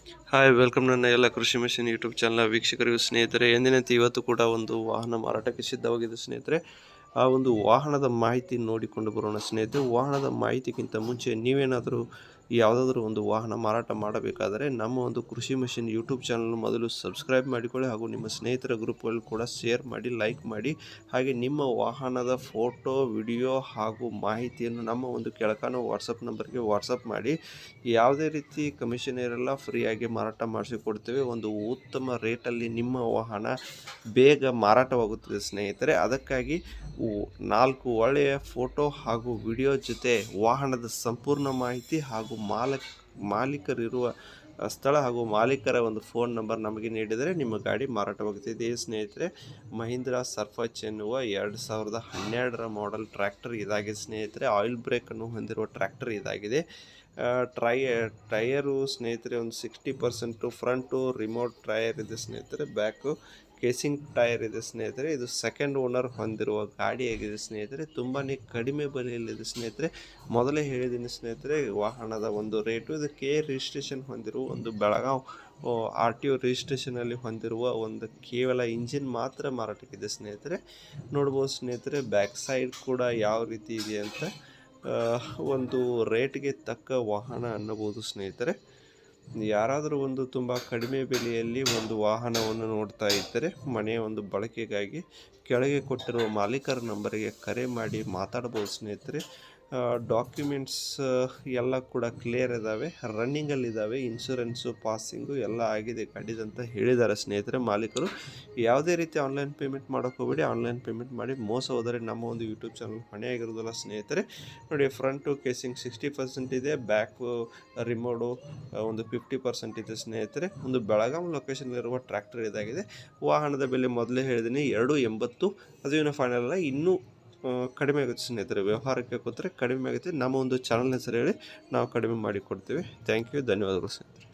Hi welcome ನನ್ನ ಎಲ್ಲ ಕೃಷಿ ಮಿಷನ್ ಯೂಟ್ಯೂಬ್ ಚಾನಲ್ ವೀಕ್ಷಕರಿಗೂ ಸ್ನೇಹಿತರೆ, ಎಂದಿನಂತೆ ಇವತ್ತು ಕೂಡ ಒಂದು ವಾಹನ ಮಾರಾಟಕ್ಕೆ ಸಿದ್ಧವಾಗಿದೆ ಸ್ನೇಹಿತರೆ. ಆ ಒಂದು ವಾಹನದ ಮಾಹಿತಿ ನೋಡಿಕೊಂಡು ಬರೋಣ ಸ್ನೇಹಿತರೆ. ವಾಹನದ ಮಾಹಿತಿಗಿಂತ ಮುಂಚೆ ನೀವೇನಾದರೂ ಯಾವುದಾದ್ರೂ ಒಂದು ವಾಹನ ಮಾರಾಟ ಮಾಡಬೇಕಾದರೆ ನಮ್ಮ ಒಂದು ಕೃಷಿ ಮಿಷನ್ ಯೂಟ್ಯೂಬ್ ಚಾನಲ್ ಮೊದಲು ಸಬ್ಸ್ಕ್ರೈಬ್ ಮಾಡಿಕೊಳ್ಳಿ, ಹಾಗೂ ನಿಮ್ಮ ಸ್ನೇಹಿತರ ಗ್ರೂಪ್ಗಳು ಕೂಡ ಶೇರ್ ಮಾಡಿ, ಲೈಕ್ ಮಾಡಿ. ಹಾಗೆ ನಿಮ್ಮ ವಾಹನದ ಫೋಟೋ, ವಿಡಿಯೋ ಹಾಗೂ ಮಾಹಿತಿಯನ್ನು ನಮ್ಮ ಒಂದು ಕೆಳಕಾಣುವ ವಾಟ್ಸಪ್ ನಂಬರ್ಗೆ ವಾಟ್ಸಪ್ ಮಾಡಿ. ಯಾವುದೇ ರೀತಿ ಕಮಿಷನ್ ಇರಲ್ಲ, ಫ್ರೀಯಾಗಿ ಮಾರಾಟ ಮಾಡಿಸಿಕೊಡ್ತೇವೆ. ಒಂದು ಉತ್ತಮ ರೇಟಲ್ಲಿ ನಿಮ್ಮ ವಾಹನ ಬೇಗ ಮಾರಾಟವಾಗುತ್ತದೆ ಸ್ನೇಹಿತರೆ. ಅದಕ್ಕಾಗಿ 4 ಒಳ್ಳೆಯ ಫೋಟೋ ಹಾಗೂ ವಿಡಿಯೋ ಜೊತೆ ವಾಹನದ ಸಂಪೂರ್ಣ ಮಾಹಿತಿ ಹಾಗೂ ಮಾಲೀಕರಿರುವ ಸ್ಥಳ ಹಾಗೂ ಮಾಲೀಕರ ಒಂದು ಫೋನ್ ನಂಬರ್ ನಮಗೆ ನೀಡಿದರೆ ನಿಮ್ಮ ಗಾಡಿ ಮಾರಾಟವಾಗುತ್ತಿದೆ ಸ್ನೇಹಿತರೆ. ಮಹೀಂದ್ರಾ ಸರ್ಫಚ್ ಎನ್ನುವ 2012ರ ಮಾಡೆಲ್ ಟ್ರ್ಯಾಕ್ಟರ್ ಇದಾಗಿದೆ ಸ್ನೇಹಿತರೆ. ಆಯಿಲ್ ಬ್ರೇಕನ್ನು ಹೊಂದಿರುವ ಟ್ರ್ಯಾಕ್ಟರ್ ಇದಾಗಿದೆ. ಟೈರು ಸ್ನೇಹಿತರೆ ಒಂದು 60%, ಫ್ರಂಟು ರಿಮೋಟ್ ಟೈರ್ ಇದೆ ಸ್ನೇಹಿತರೆ, ಬ್ಯಾಕು ಕೇಸಿಂಗ್ ಟೈರ್ ಇದೆ ಸ್ನೇಹಿತರೆ. ಇದು ಸೆಕೆಂಡ್ ಓನರ್ ಹೊಂದಿರುವ ಗಾಡಿಯಾಗಿದೆ ಸ್ನೇಹಿತರೆ. ತುಂಬಾ ಕಡಿಮೆ ಬೆಲೆಯಲ್ಲಿದೆ ಸ್ನೇಹಿತರೆ. ಮೊದಲೇ ಹೇಳಿದ್ದೀನಿ ಸ್ನೇಹಿತರೆ, ವಾಹನದ ಒಂದು ರೇಟು. ಇದು ರಿಜಿಸ್ಟ್ರೇಷನ್ ಹೊಂದಿರುವ ಒಂದು ಬೆಳಗಾವ್ RTO ರಿಜಿಸ್ಟ್ರೇಷನಲ್ಲಿ ಹೊಂದಿರುವ ಒಂದು ಕೇವಲ ಇಂಜಿನ್ ಮಾತ್ರ ಮಾರಾಟಕ್ಕಿದೆ ಸ್ನೇಹಿತರೆ. ನೋಡ್ಬೋದು ಸ್ನೇಹಿತರೆ, ಬ್ಯಾಕ್ ಸೈಡ್ ಕೂಡ ಯಾವ ರೀತಿ ಇದೆ ಅಂತ. ಒಂದು ರೇಟ್ಗೆ ತಕ್ಕ ವಾಹನ ಅನ್ನಬಹುದು ಸ್ನೇಹಿತರೆ. ಯಾರಾದರೂ ಒಂದು ತುಂಬ ಕಡಿಮೆ ಬೆಲೆಯಲ್ಲಿ ಒಂದು ವಾಹನವನ್ನು ನೋಡ್ತಾ ಇದ್ದರೆ ಮನೆಯ ಒಂದು ಬಳಕೆಗಾಗಿ ಕೆಳಗೆ ಕೊಟ್ಟಿರುವ ಮಾಲೀಕರ ನಂಬರಿಗೆ ಕರೆ ಮಾಡಿ ಮಾತಾಡ್ಬೋದು ಸ್ನೇಹಿತರೆ. ಡಾಕ್ಯುಮೆಂಟ್ಸ್ ಎಲ್ಲ ಕೂಡ ಕ್ಲಿಯರ್ ಇದ್ದಾವೆ, ರನ್ನಿಂಗಲ್ಲಿದ್ದಾವೆ, ಇನ್ಶೂರೆನ್ಸು ಪಾಸಿಂಗು ಎಲ್ಲ ಆಗಿದೆ ಗಾಡಿದಂತ ಹೇಳಿದ್ದಾರೆ ಸ್ನೇಹಿತರೆ ಮಾಲೀಕರು. ಯಾವುದೇ ರೀತಿ ಆನ್ಲೈನ್ ಪೇಮೆಂಟ್ ಮಾಡೋಕ್ಕೆ ಹೋಗಬೇಡಿ. ಆನ್ಲೈನ್ ಪೇಮೆಂಟ್ ಮಾಡಿ ಮೋಸ ಹೋದರೆ ನಮ್ಮ ಒಂದು ಯೂಟ್ಯೂಬ್ ಚಾನಲ್ ಹೊಣೆ ಆಗಿರೋದಿಲ್ಲ ಸ್ನೇಹಿತರೆ. ನೋಡಿ, ಫ್ರಂಟು ಕೇಸಿಂಗ್ 60% ಇದೆ, ಬ್ಯಾಕು ರಿಮೋಡು ಒಂದು 50% ಇದೆ ಸ್ನೇಹಿತರೆ. ಒಂದು ಬೆಳಗಾಂ ಲೊಕೇಶನ್ನಲ್ಲಿರುವ ಟ್ರ್ಯಾಕ್ಟರ್ ಇದಾಗಿದೆ. ವಾಹನದ ಬೆಲೆ ಮೊದಲೇ ಹೇಳಿದ್ದೀನಿ 280. ಅದು ಏನು ಫೈನಲ್ ಅಲ್ಲ, ಇನ್ನೂ ಕಡಿಮೆ ಆಗುತ್ತೆ ಸ್ನೇಹಿತರೆ. ವ್ಯವಹಾರಕ್ಕೆ ಕೂತ್ರೆ ಕಡಿಮೆ ಆಗುತ್ತೆ. ನಮ್ಮ ಒಂದು ಚಾನಲ್ ಹೆಸರು ಹೇಳಿ ನಾವು ಕಡಿಮೆ ಮಾಡಿ ಕೊಡ್ತೀವಿ. ಥ್ಯಾಂಕ್ ಯು, ಧನ್ಯವಾದಗಳು ಸ್ನೇಹಿತರೆ.